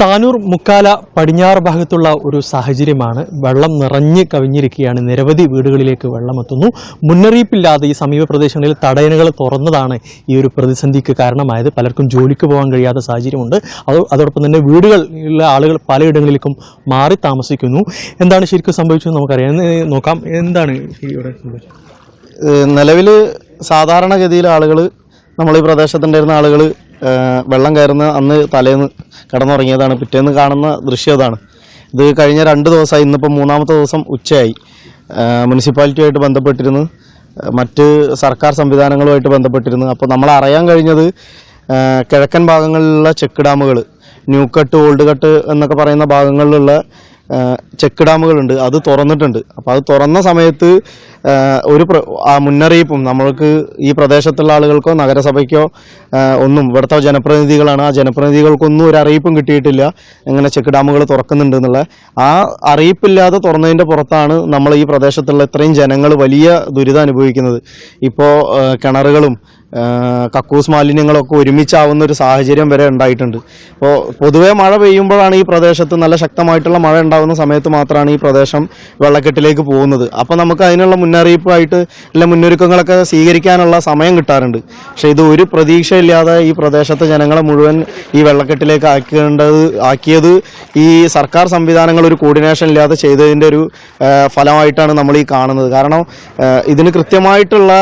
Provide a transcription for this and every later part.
താനൂർ മുക്കാല പടിഞ്ഞാറ് ഭാഗത്തുള്ള ഒരു സാഹചര്യമാണ്. വെള്ളം നിറഞ്ഞ് കവിഞ്ഞിരിക്കുകയാണ്. നിരവധി വീടുകളിലേക്ക് വെള്ളമെത്തുന്നു. മുന്നറിയിപ്പില്ലാതെ ഈ സമീപ പ്രദേശങ്ങളിൽ തടയണകൾ തുറന്നതാണ് ഈ ഒരു പ്രതിസന്ധിക്ക് കാരണമായത്. പലർക്കും ജോലിക്ക് പോകാൻ കഴിയാത്ത സാഹചര്യമുണ്ട്. അതോടൊപ്പം തന്നെ വീടുകളിലുള്ള ആളുകൾ പലയിടങ്ങളിലേക്കും മാറി താമസിക്കുന്നു. എന്താണ് ശരിക്കും സംഭവിച്ചത് നമുക്കറിയാം. നോക്കാം എന്താണ് ഇവിടെ സംഭവിച്ചത്. നിലവിൽ സാധാരണഗതിയിൽ ആളുകൾ നമ്മൾ ഈ പ്രദേശത്തുണ്ടായിരുന്ന ആളുകൾ വെള്ളം കയറുന്ന അന്ന് തലേന്ന് കിടന്നുറങ്ങിയതാണ്. പിറ്റേന്ന് കാണുന്ന ദൃശ്യം അതാണ്. ഇത് കഴിഞ്ഞ 2 ദിവസമായി. ഇന്നിപ്പോൾ 3-ാമത്തെ ദിവസം ഉച്ചയായി. മുനിസിപ്പാലിറ്റിയുമായിട്ട് ബന്ധപ്പെട്ടിരുന്നു, മറ്റ് സർക്കാർ സംവിധാനങ്ങളുമായിട്ട് ബന്ധപ്പെട്ടിരുന്നു. അപ്പോൾ നമ്മൾ അറിയാൻ കഴിഞ്ഞത് കിഴക്കൻ ഭാഗങ്ങളിലുള്ള ചെക്ക് ഡാമുകൾ, ന്യൂ കട്ട്, ഓൾഡ് കട്ട് എന്നൊക്കെ പറയുന്ന ഭാഗങ്ങളിലുള്ള ചെക്ക് ഡാമുകളുണ്ട്, അത് തുറന്നിട്ടുണ്ട്. അപ്പോൾ അത് തുറന്ന സമയത്ത് ഒരു മുന്നറിയിപ്പും നമ്മൾക്ക് ഈ പ്രദേശത്തുള്ള ആളുകൾക്കോ നഗരസഭയ്ക്കോ ഒന്നും, ഇവിടുത്തെ ജനപ്രതിനിധികളാണ്, ആ ജനപ്രതിനിധികൾക്കൊന്നും ഒരു അറിയിപ്പും കിട്ടിയിട്ടില്ല എങ്ങനെ ചെക്ക് ഡാമുകൾ തുറക്കുന്നുണ്ട് എന്നുള്ള. ആ അറിയിപ്പില്ലാതെ തുറന്നതിൻ്റെ പുറത്താണ് നമ്മൾ ഈ പ്രദേശത്തുള്ള ഇത്രയും ജനങ്ങൾ വലിയ ദുരിതം അനുഭവിക്കുന്നത്. ഇപ്പോൾ കിണറുകളും കക്കൂസ് മാലിന്യങ്ങളൊക്കെ ഒരുമിച്ചാവുന്ന ഒരു സാഹചര്യം വരെ ഉണ്ടായിട്ടുണ്ട്. അപ്പോൾ പൊതുവെ മഴ പെയ്യുമ്പോഴാണ് ഈ പ്രദേശത്ത് നല്ല ശക്തമായിട്ടുള്ള മഴ ഉണ്ടാകുന്ന സമയത്ത് മാത്രമാണ് ഈ പ്രദേശം വെള്ളക്കെട്ടിലേക്ക് പോകുന്നത്. അപ്പോൾ നമുക്ക് അതിനുള്ള മുന്നറിയിപ്പായിട്ട് അല്ല മുന്നൊരുക്കങ്ങളൊക്കെ സ്വീകരിക്കാനുള്ള സമയം കിട്ടാറുണ്ട്. പക്ഷേ ഇത് ഒരു പ്രതീക്ഷയില്ലാതെ ഈ പ്രദേശത്തെ ജനങ്ങളെ മുഴുവൻ ഈ വെള്ളക്കെട്ടിലേക്ക് ആക്കിയത് ഈ സർക്കാർ സംവിധാനങ്ങൾ ഒരു കോർഡിനേഷൻ ഇല്ലാതെ ചെയ്തതിൻ്റെ ഒരു ഫലമായിട്ടാണ് നമ്മൾ ഈ കാണുന്നത്. കാരണം ഇതിന് കൃത്യമായിട്ടുള്ള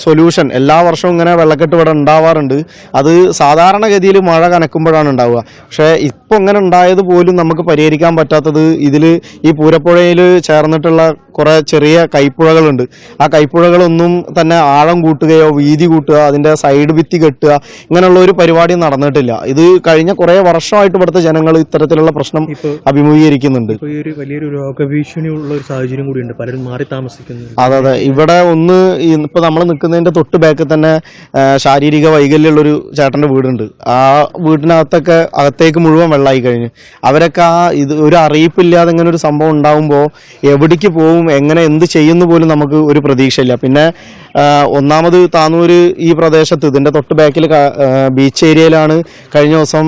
സൊല്യൂഷൻ എല്ലാ വർഷവും ഇങ്ങനെ വെള്ളക്കെട്ട് ഇവിടെ ഉണ്ടാവാറുണ്ട്. അത് സാധാരണഗതിയിൽ മഴ കനക്കുമ്പോഴാണ് ഉണ്ടാവുക. പക്ഷേ ഇപ്പോൾ ഇങ്ങനെ ഉണ്ടായത് പോലും നമുക്ക് പരിഹരിക്കാൻ പറ്റാത്തത് ഇതിൽ ഈ പൂരപ്പുഴയിൽ ചേർന്നിട്ടുള്ള കുറേ ചെറിയ കൈപ്പുഴകളുണ്ട്. ആ കൈപ്പുഴകളൊന്നും തന്നെ ആഴം കൂട്ടുകയോ വീതി കൂട്ടുക, അതിൻ്റെ സൈഡ് ഭിത്തി കെട്ടുക, ഇങ്ങനെയുള്ള ഒരു പരിപാടി നടന്നിട്ടില്ല. ഇത് കഴിഞ്ഞ കുറേ വർഷമായിട്ട് ഇവിടുത്തെ ജനങ്ങൾ ഇത്തരത്തിലുള്ള പ്രശ്നം അഭിമുഖീകരിക്കുന്നുണ്ട്. വലിയൊരു രോഗഭീഷണിയുള്ള ഒരു സാഹചര്യം കൂടിയുണ്ട്, പലരും മാറി താമസിക്കുന്നു. അതെ, ഇവിടെ ഒന്ന് ഇപ്പോൾ നമ്മൾ നിൽക്കുന്നതിൻ്റെ തൊട്ട് ബാക്കിൽ തന്നെ ശാരീരിക വൈകല്യമുള്ളൊരു ചേട്ടൻ്റെ വീടുണ്ട്. ആ വീടിനകത്തൊക്കെ അകത്തേക്ക് മുഴുവൻ വെള്ളമായി കഴിഞ്ഞു. അവരൊക്കെ ഇത് ഒരു അറിയിപ്പില്ലാതെ ഇങ്ങനെ ഒരു സംഭവം ഉണ്ടാകുമ്പോൾ എവിടേക്ക് പോകും, എങ്ങനെ എന്ത് ചെയ്യുന്നു പോലും നമുക്ക് ഒരു പ്രതീക്ഷയില്ല. പിന്നെ ഒന്നാമത് താനൂർ ഈ പ്രദേശത്ത് ഇതിൻ്റെ തൊട്ട് ബാക്കിൽ ബീച്ച് ഏരിയയിലാണ് കഴിഞ്ഞ ദിവസം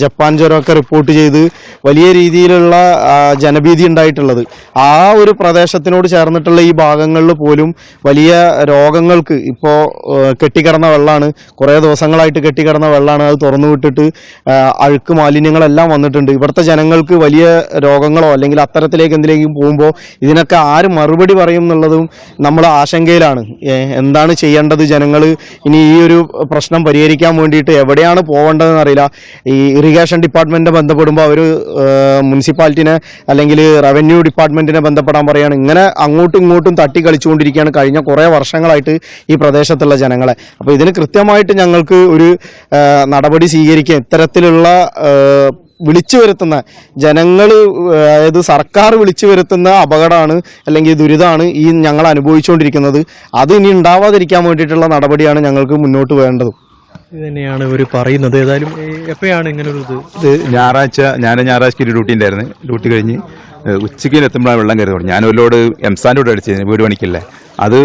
ജപ്പാൻ ജ്വരമൊക്കെ റിപ്പോർട്ട് ചെയ്ത് വലിയ രീതിയിലുള്ള ജനഭീതി ഉണ്ടായിട്ടുള്ളത്. ആ ഒരു പ്രദേശത്തിനോട് ചേർന്നിട്ടുള്ള ഈ ഭാഗങ്ങളിൽ പോലും വലിയ രോഗങ്ങൾക്ക് ഇപ്പോൾ കെട്ടിക്കിടന്ന വെള്ളമാണ്, കുറേ ദിവസങ്ങളായിട്ട് കെട്ടിക്കിടന്ന വെള്ളമാണ്. അത് തുറന്നു വിട്ടിട്ട് അഴുക്ക് മാലിന്യങ്ങളെല്ലാം വന്നിട്ടുണ്ട്. ഇവിടുത്തെ ജനങ്ങൾക്ക് വലിയ രോഗങ്ങളോ അല്ലെങ്കിൽ അത്തരത്തിലേക്ക് എന്തിലേക്കും പോകുമ്പോൾ ഇതിനൊക്കെ ആര് മറുപടി പറയും എന്നുള്ളതും നമ്മൾ ആശങ്കയിലാണ്. എന്താണ് ചെയ്യേണ്ടത് ജനങ്ങൾ ഇനി ഈ ഒരു പ്രശ്നം പരിഹരിക്കാൻ വേണ്ടിയിട്ട് എവിടെയാണ് പോകേണ്ടതെന്ന് അറിയില്ല. ഈ ഇറിഗേഷൻ ഡിപ്പാർട്ട്മെൻറ്റിനെ ബന്ധപ്പെടുമ്പോൾ അവർ മുനിസിപ്പാലിറ്റിനെ അല്ലെങ്കിൽ റവന്യൂ ഡിപ്പാർട്ട്മെൻറ്റിനെ ബന്ധപ്പെടാൻ പറയുകയാണ്. ഇങ്ങനെ അങ്ങോട്ടും ഇങ്ങോട്ടും തട്ടി കളിച്ചുകൊണ്ടിരിക്കുകയാണ് കഴിഞ്ഞ കുറേ വർഷങ്ങളായിട്ട് ഈ പ്രദേശത്തുള്ള ജനങ്ങളെ. അപ്പോൾ ഇതിന് കൃത്യമായിട്ട് ഞങ്ങൾക്ക് ഒരു നടപടി സ്വീകരിക്കുക. ഇത്തരത്തിലുള്ള വിളിച്ചു വരുത്തുന്ന ജനങ്ങൾ, അതായത് സർക്കാർ വിളിച്ചു വരുത്തുന്ന അപകടമാണ് അല്ലെങ്കിൽ ദുരിതമാണ് ഈ ഞങ്ങൾ അനുഭവിച്ചുകൊണ്ടിരിക്കുന്നത്. അത് ഇനി ഉണ്ടാവാതിരിക്കാൻ വേണ്ടിയിട്ടുള്ള നടപടിയാണ് ഞങ്ങൾക്ക് മുന്നോട്ട് വേണ്ടത്. ഇത് തന്നെയാണ് ഇവർ പറയുന്നത്. ഏതായാലും എപ്പോഴാണ് ഇങ്ങനെ ഒരു ഇത് ഞായറാഴ്ച ഡ്യൂട്ടി ഉണ്ടായിരുന്നു. ഡ്യൂട്ടി കഴിഞ്ഞ് ഉച്ചയ്ക്ക് എത്തുമ്പോഴാണ് വെള്ളം കയറി തുടങ്ങി. ഞാൻ ഒരു ലോഡ് എംസാൻ്റെ കൂടെ അടിച്ചത് വീട് പണിക്കില്ലേ, അത്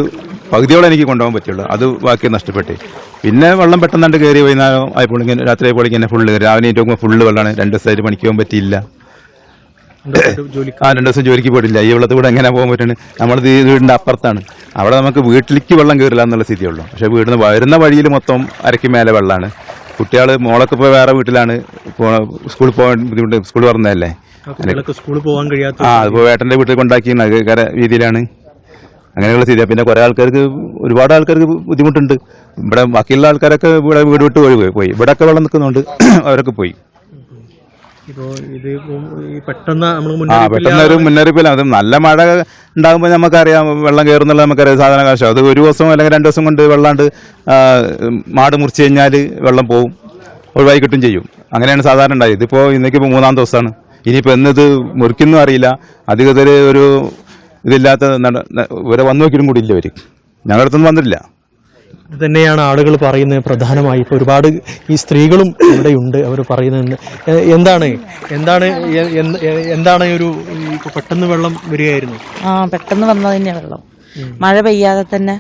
പകുതിയോടെ എനിക്ക് കൊണ്ടുപോകാൻ പറ്റുള്ളൂ. അത് ബാക്കി നഷ്ടപ്പെട്ടു. പിന്നെ വെള്ളം പെട്ടെന്നാണ്ട് കയറി വൈകുന്നേരം ആയപ്പോൾ ഇങ്ങനെ രാത്രി ആയപ്പോൾ ഇങ്ങനെ ഫുള്ള് കയറി. രാവിലെ ഏറ്റവും ഫുള്ള് വെള്ളമാണ്. 2 ദിവസമായിട്ട് പണിക്ക് പോകാൻ പറ്റിയില്ല. 2 ദിവസം ജോലിക്ക് പോയിട്ടില്ല. ഈ വെള്ളത്തിൽ കൂടെ എങ്ങനെ പോകാൻ പറ്റുന്നത്? നമ്മൾ വീടിൻ്റെ അപ്പുറത്താണ്. അവിടെ നമുക്ക് വീട്ടിലേക്ക് വെള്ളം കയറില്ല എന്നുള്ള സ്ഥിതിയുള്ളൂ. പക്ഷേ വീട്ടിൽ നിന്ന് വരുന്ന വഴിയിൽ മൊത്തം അരയ്ക്ക് മേലെ വെള്ളമാണ്. കുട്ടികൾ മോളൊക്കെ ഇപ്പോൾ വേറെ വീട്ടിലാണ്, സ്കൂളിൽ പോകാൻ ബുദ്ധിമുട്ട്, സ്കൂൾ തുറന്നതല്ലേ. സ്കൂളിൽ പോകാൻ കഴിയാത്ത അതിപ്പോൾ ഏട്ടൻ്റെ വീട്ടിൽ കൊണ്ടാക്കി നഗര രീതിയിലാണ്. അങ്ങനെയുള്ള സ്ഥിതിയാണ്. പിന്നെ കുറേ ആൾക്കാർക്ക്, ഒരുപാട് ആൾക്കാർക്ക് ബുദ്ധിമുട്ടുണ്ട്. ഇവിടെ ബാക്കിയുള്ള ആൾക്കാരൊക്കെ ഇവിടെ വീട് വിട്ട് പോയി. ഇവിടെയൊക്കെ വെള്ളം നിൽക്കുന്നുണ്ട്, അവരൊക്കെ പോയി. പെട്ടെന്ന് ഒരു മുന്നറിയിപ്പില്ല. അത് നല്ല മഴ ഉണ്ടാകുമ്പോൾ നമുക്കറിയാം വെള്ളം കയറുന്നുള്ള നമുക്കറിയാം സാധാരണ കാശം. അത് 1 ദിവസം അല്ലെങ്കിൽ 2 ദിവസം കൊണ്ട് വെള്ളാണ്ട് മാട് മുറിച്ച് കഴിഞ്ഞാൽ വെള്ളം പോവും, ഒഴിവായി കിട്ടും ചെയ്യും. അങ്ങനെയാണ് സാധാരണ ഉണ്ടായത്. ഇതിപ്പോൾ ഇന്നേക്കിപ്പോൾ 3-ാം ദിവസമാണ്. ഇനിയിപ്പോൾ എന്നത് മുറിക്കുന്നു അറിയില്ല. അധികൃതർ ഒരു ഇതില്ലാത്ത ഇവരെ വന്നു നോക്കിയിട്ടും കൂടി ഇല്ല. അവർ ഞങ്ങളുടെ അടുത്തൊന്നും വന്നിട്ടില്ല. ഇത് തന്നെയാണ് ആളുകൾ പറയുന്നത്. പ്രധാനമായി ഇപ്പോൾ ഒരുപാട് ഈ സ്ത്രീകളും ഇവിടെയുണ്ട്. അവർ പറയുന്നുണ്ട് എന്താണ് ഒരു പെട്ടെന്ന് വെള്ളം വരികയായിരുന്നു. പെട്ടെന്ന് വന്നത് തന്നെയാണ് വെള്ളം. മഴ പെയ്യാതെ തന്നെ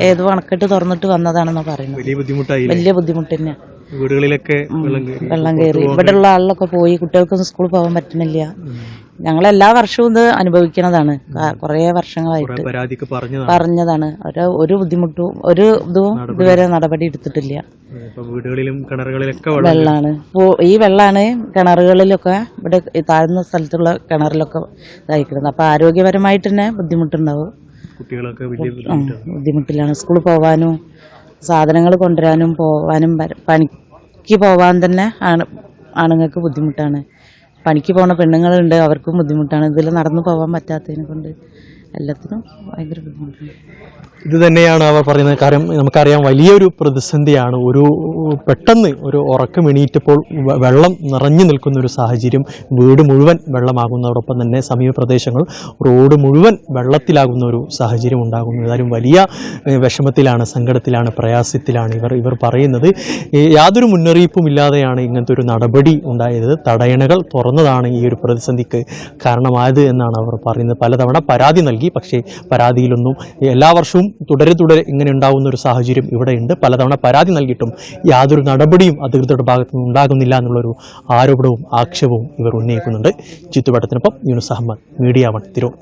ഏതോ അണക്കെട്ട് തുറന്നിട്ട് വന്നതാണെന്ന് പറയുന്നത്. വലിയ ബുദ്ധിമുട്ടായി. വലിയ ബുദ്ധിമുട്ട് തന്നെ. വീടുകളിലൊക്കെ വെള്ളം കയറി വെള്ളം കയറി ഇവിടെയുള്ള ആളിലൊക്കെ പോയി, കുട്ടികൾക്കൊന്നും സ്കൂളിൽ പോകാൻ പറ്റുന്നില്ല. ഞങ്ങൾ എല്ലാ വർഷവും ഇത് അനുഭവിക്കുന്നതാണ്. കുറേ വർഷങ്ങളായിട്ട് പരാതിക്ക് പറഞ്ഞതാണ്. ഒരു ബുദ്ധിമുട്ടും ഒരു ഇതും ഇതുവരെ നടപടി എടുത്തിട്ടില്ല. വീടുകളിലും കിണറുകളിലൊക്കെ വെള്ളമാണ്. ഈ വെള്ളമാണ് കിണറുകളിലൊക്കെ, ഇവിടെ ഈ താഴ്ന്ന സ്ഥലത്തുള്ള കിണറിലൊക്കെ ഇതായിരിക്കുന്നത്. അപ്പോൾ ആരോഗ്യപരമായിട്ട് തന്നെ ബുദ്ധിമുട്ടുണ്ടാവും. കുട്ടികളൊക്കെ വലിയ ബുദ്ധിമുട്ടിലാണ്. സ്കൂളിൽ പോകാനും സാധനങ്ങൾ കൊണ്ടുവരാനും പോകാനും പണിക്ക് പോകാൻ തന്നെ ആണുങ്ങൾക്ക് ബുദ്ധിമുട്ടാണ്. പണിക്ക് പോകുന്ന പെണ്ണുങ്ങളുണ്ട്, അവർക്കും ബുദ്ധിമുട്ടാണ്. ഇതിൽ നടന്നു പോകാൻ പറ്റാത്തതിനെ കൊണ്ട് എല്ലാത്തിനും ഭയങ്കര ബുദ്ധിമുട്ടാണ്. ഇത് തന്നെയാണ് അവർ പറയുന്നത്. കാരണം നമുക്കറിയാം വലിയൊരു പ്രതിസന്ധിയാണ്. പെട്ടെന്ന് ഒരു ഉറക്കം എണീറ്റപ്പോൾ വെള്ളം നിറഞ്ഞു നിൽക്കുന്ന ഒരു സാഹചര്യം, വീട് മുഴുവൻ വെള്ളമാകുന്നതോടൊപ്പം തന്നെ സമീപ പ്രദേശങ്ങൾ റോഡ് മുഴുവൻ വെള്ളത്തിലാകുന്ന ഒരു സാഹചര്യം ഉണ്ടാകുന്നു. ഏതായാലും വലിയ വിഷമത്തിലാണ്, സങ്കടത്തിലാണ്, പ്രയാസത്തിലാണ് ഇവർ പറയുന്നത്. യാതൊരു മുന്നറിയിപ്പും ഇല്ലാതെയാണ് ഇങ്ങനത്തെ ഒരു നടപടി ഉണ്ടായത്. തടയണകൾ തുറന്നതാണ് ഈ ഒരു പ്രതിസന്ധിക്ക് കാരണമായത് എന്നാണ് അവർ പറയുന്നത്. പലതവണ പരാതി നൽകി, പക്ഷേ പരാതിയിലൊന്നും എല്ലാ വർഷവും തുടരെ ഇങ്ങനെ ഉണ്ടാകുന്ന ഒരു സാഹചര്യം ഇവിടെയുണ്ട്. പലതവണ പരാതി നൽകിയിട്ടും യാതൊരു നടപടിയും അധികൃതരുടെ ഭാഗത്തു നിന്ന് ഉണ്ടാകുന്നില്ല എന്നുള്ളൊരു ആരോപണവും ആക്ഷേപവും ഇവർ ഉന്നയിക്കുന്നുണ്ട്. ചിത്തുവട്ടത്തിനൊപ്പം യൂനുസ് അഹമ്മദ്, മീഡിയ 1 തിരൂർ.